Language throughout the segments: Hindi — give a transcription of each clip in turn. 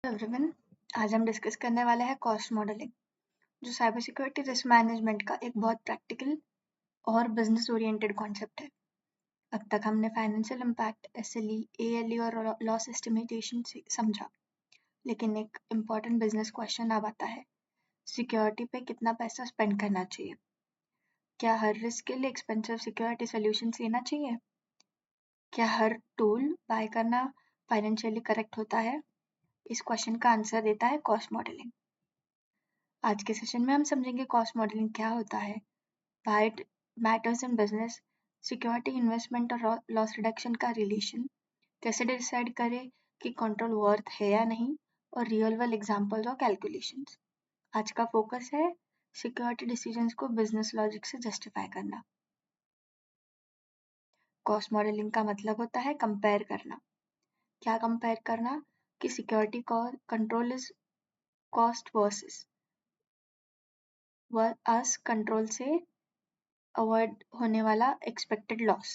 एवरीवन, आज हम डिस्कस करने वाले हैं कॉस्ट मॉडलिंग, जो साइबर सिक्योरिटी रिस्क मैनेजमेंट का एक बहुत प्रैक्टिकल और बिजनेस ओरिएंटेड कॉन्सेप्ट है। अब तक हमने फाइनेंशियल इम्पैक्ट, एसएलई, एएलई और लॉस एस्टिमेशन समझा, लेकिन एक इम्पॉर्टेंट बिजनेस क्वेश्चन अब आता है, सिक्योरिटी पे कितना पैसा स्पेंड करना चाहिए? क्या हर रिस्क के लिए एक्सपेंसिव सिक्योरिटी सोल्यूशन लेना चाहिए? क्या हर टूल बाय करना फाइनेंशियली करेक्ट होता है? इस क्वेश्चन का आंसर देता है कॉस्ट मॉडलिंग। आज के सेशन में हम समझेंगे कॉस्ट मॉडलिंग क्या होता है, why it matters in business, security, investment और लॉस रिडक्शन का रिलेशन, कैसे डिसाइड करें कि कंट्रोल वर्थ है या नहीं, और रियल वर्ल्ड एग्जांपल्स और कैलकुलेशंस। आज का फोकस है सिक्योरिटी डिसीजंस को बिजनेस लॉजिक से जस्टिफाई करना। कॉस्ट मॉडलिंग का मतलब होता है कंपेयर करना। क्या कंपेयर करना? कि security control is cost versus us control से अवॉइड होने वाला एक्सपेक्टेड लॉस।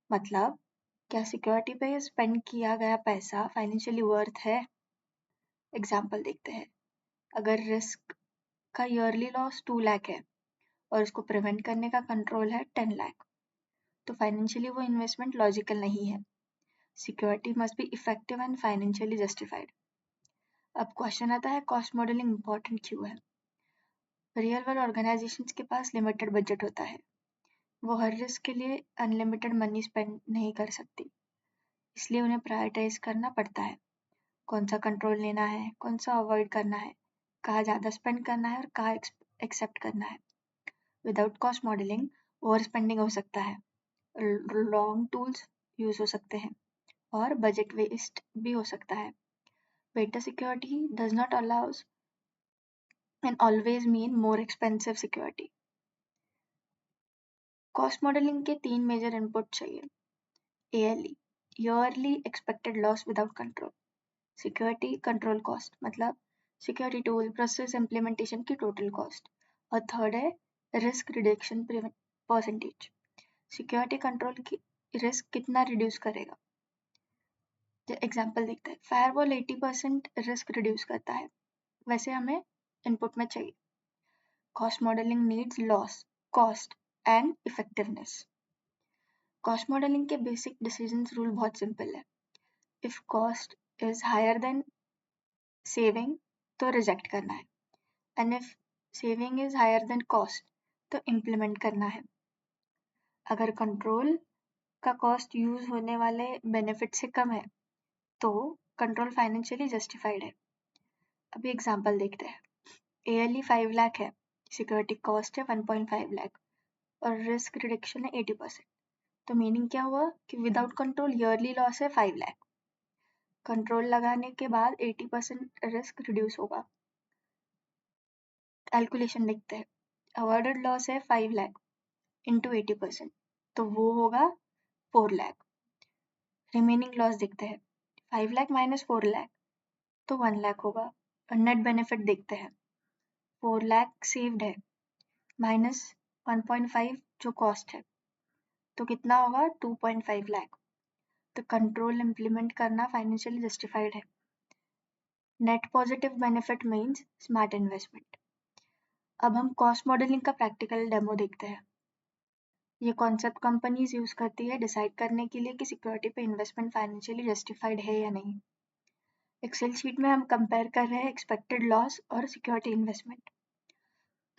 मतलब क्या सिक्योरिटी पे स्पेंड किया गया पैसा फाइनेंशियली वर्थ है? एग्जाम्पल देखते हैं। अगर रिस्क का ईयरली लॉस 2 लाख है और उसको प्रिवेंट करने का कंट्रोल है 10 लाख, तो फाइनेंशियली वो इन्वेस्टमेंट लॉजिकल नहीं है। Security must be effective and financially justified. अब क्वेश्चन आता है कॉस्ट मॉडलिंग इंपॉर्टेंट क्यों है? रियल वर्ल्ड ऑर्गेनाइजेशंस के पास लिमिटेड बजट होता है, वो हर रिस्क के लिए अनलिमिटेड मनी स्पेंड नहीं कर सकती, इसलिए उन्हें प्रायोरिटाइज करना पड़ता है। कौन सा कंट्रोल लेना है, कौन सा अवॉइड करना है, कहाँ ज़्यादा स्पेंड करना है और कहाँ एक्सेप्ट करना है। Without cost modelling over spending हो सकता है, लॉन्ग टूल्स यूज हो सकते हैं और बजट वेस्ट भी हो सकता है। Better security does not allows and always mean more expensive security. Cost modelling के 3 मेजर इनपुट चाहिए। ALE, yearly expected loss without control. Security control cost, मतलब सिक्योरिटी टूल, प्रोसेस, इम्प्लीमेंटेशन की टोटल कॉस्ट। और थर्ड है risk reduction percentage, security control की रिस्क कितना रिड्यूस करेगा। एग्जाम्पल देखते हैं। फायरवॉल 80% रिस्क रिड्यूस करता है, वैसे हमें इनपुट में चाहिए। Cost modelling needs loss, cost and effectiveness. Cost modelling के बेसिक डिसीजन रूल बहुत सिंपल है। If cost is higher than saving तो रिजेक्ट करना है, and if saving is higher than cost तो इम्प्लीमेंट करना है। अगर कंट्रोल का कॉस्ट यूज होने वाले बेनिफिट से कम है तो कंट्रोल फाइनेंशियली जस्टिफाइड है। अभी एग्जांपल देखते हैं। एयरली 5 लाख है, सिक्योरिटी कॉस्ट है 1.5 लाख और रिस्क रिडक्शन है 80%। तो मीनिंग क्या हुआ कि विदाउट कंट्रोल ईयरली लॉस है 5 लाख, कंट्रोल लगाने के बाद 80% रिस्क रिड्यूस होगा। कैलकुलेशन देखते हैं। अवॉइडेड लॉस है 5 लाख इंटू 80%, तो वो होगा 4 लाख। रिमेनिंग लॉस देखते हैं। 5 लाख माइनस 4 लाख तो 1 लाख होगा। और नेट बेनिफिट देखते हैं। 4 लाख सेव्ड है माइनस 1.5 जो कॉस्ट है, तो कितना होगा 2.5 लाख। तो कंट्रोल इम्प्लीमेंट करना फाइनेंशियली जस्टिफाइड है। Net positive benefit means smart investment. अब हम कॉस्ट मॉडलिंग का प्रैक्टिकल डेमो देखते हैं। ये कॉन्सेप्ट कंपनीज यूज करती है डिसाइड करने के लिए कि सिक्योरिटी पे इन्वेस्टमेंट फाइनेंशियली जस्टिफाइड है या नहीं। एक्सेल शीट में हम कंपेयर कर रहे हैं एक्सपेक्टेड लॉस और सिक्योरिटी इन्वेस्टमेंट।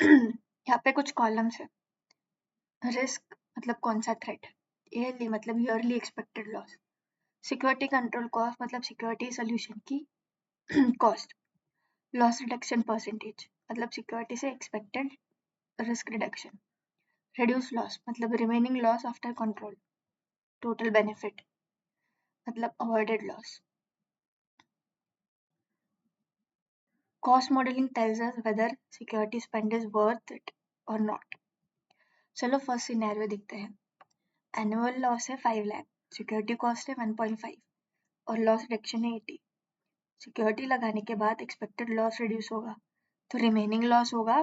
यहाँ पे कुछ कॉलम्स है। रिस्क मतलब कौन सा थ्रेट, ईयरली मतलब yearly expected loss, security control cost मतलब सिक्योरिटी सोल्यूशन की कॉस्ट, लॉस रिडक्शन परसेंटेज मतलब सिक्योरिटी से expected risk reduction, reduce loss मतलब remaining loss after control, total benefit मतलब avoided loss. Cost modelling tells us whether security spend is worth it or not. चलो फर्स्ट सिनेरियो देखते हैं। एनुअल लॉस है 5 लाख, सिक्योरिटी कॉस्ट है 1.5 और लॉस रिडक्शन है 80। सिक्योरिटी लगाने के बाद एक्सपेक्टेड लॉस रिड्यूस होगा, तो रिमेनिंग लॉस होगा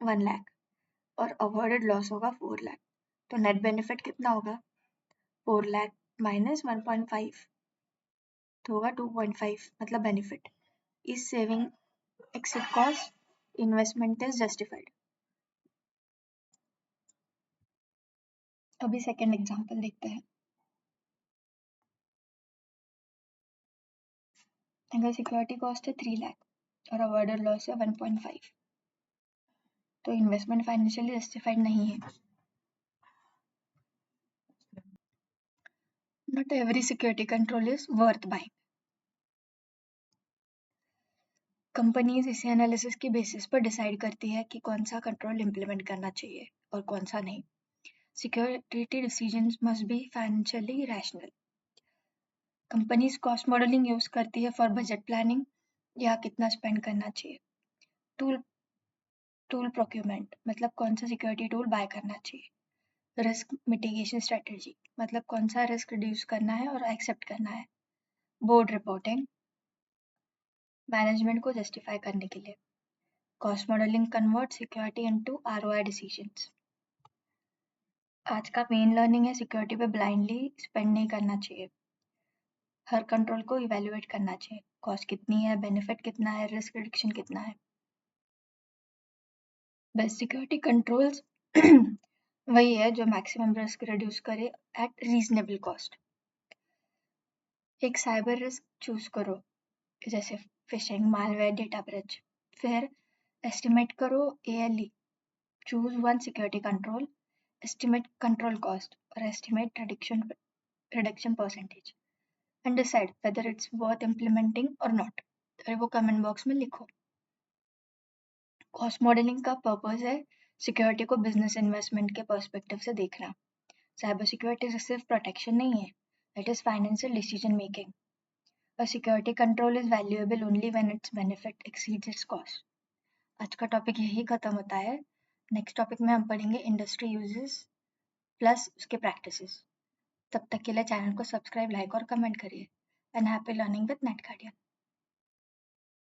1 लाख और अवॉइडेड लॉस होगा 4 लाख। तो नेट बेनिफिट कितना होगा 4 लाख माइनस 1.5 तो होगा 2.5 मतलब benefit. is saving exit cost, investment is justified. अभी सेकेंड एग्जाम्पल देखते हैं. अगर सिक्योरिटी कॉस्ट है 3 लाख और अवॉइडेड लॉस है 1.5, तो इन्वेस्टमेंट फाइनेंशियली जस्टिफाइड नहीं है. Not every security control is worth buying. Companies इसे एनालिसिस की बेसिस पर डिसाइड करती है कि कौन सा कंट्रोल इम्प्लीमेंट करना चाहिए और कौन सा नहीं. Security decisions must be financially rational. Companies cost modelling use करती है फॉर बजट प्लानिंग या कितना स्पेंड करना चाहिए. टूल प्रोक्यूरमेंट मतलब कौन सा सिक्योरिटी टूल बाय करना चाहिए. रिस्क मिटिगेशन स्ट्रेटजी मतलब कौन सा रिस्क रिड्यूस करना है और एक्सेप्ट करना है. बोर्ड रिपोर्टिंग मैनेजमेंट को जस्टिफाई करने के लिए. Cost modelling convert security into ROI decisions. आज का मेन लर्निंग है सिक्योरिटी पे ब्लाइंडली स्पेंड नहीं करना चाहिए. हर कंट्रोल को इवेल्युएट करना चाहिए. कॉस्ट कितनी है, बेनिफिट कितना है, रिस्क रिडक्शन कितना है. बेस्ट सिक्योरिटी कंट्रोल्स वही है जो मैक्सिमम रिस्क रिड्यूस करे एट रीजनेबल कॉस्ट. एक साइबर रिस्क चूज करो जैसे फिशिंग, मालवेयर, डेटा ब्रीच. फिर एस्टिमेट करो ALE. Choose one security control, estimate control cost और estimate reduction percentage and decide whether it's worth implementing और नॉट. अरे वो कमेंट बॉक्स में लिखो. कॉस्ट मॉडलिंग का पर्पस है सिक्योरिटी को बिजनेस इन्वेस्टमेंट के पर्सपेक्टिव से देखना. साइबर सिक्योरिटी सिर्फ प्रोटेक्शन नहीं है, it is financial decision making. A security control is valuable only when its benefit exceeds its cost. आज का टॉपिक यही खत्म होता है. नेक्स्ट टॉपिक में हम पढ़ेंगे इंडस्ट्री यूजेस प्लस उसके प्रैक्टिसेस. तब तक के लिए चैनल को सब्सक्राइब, लाइक और कमेंट करिए. And happy learning with net guardian.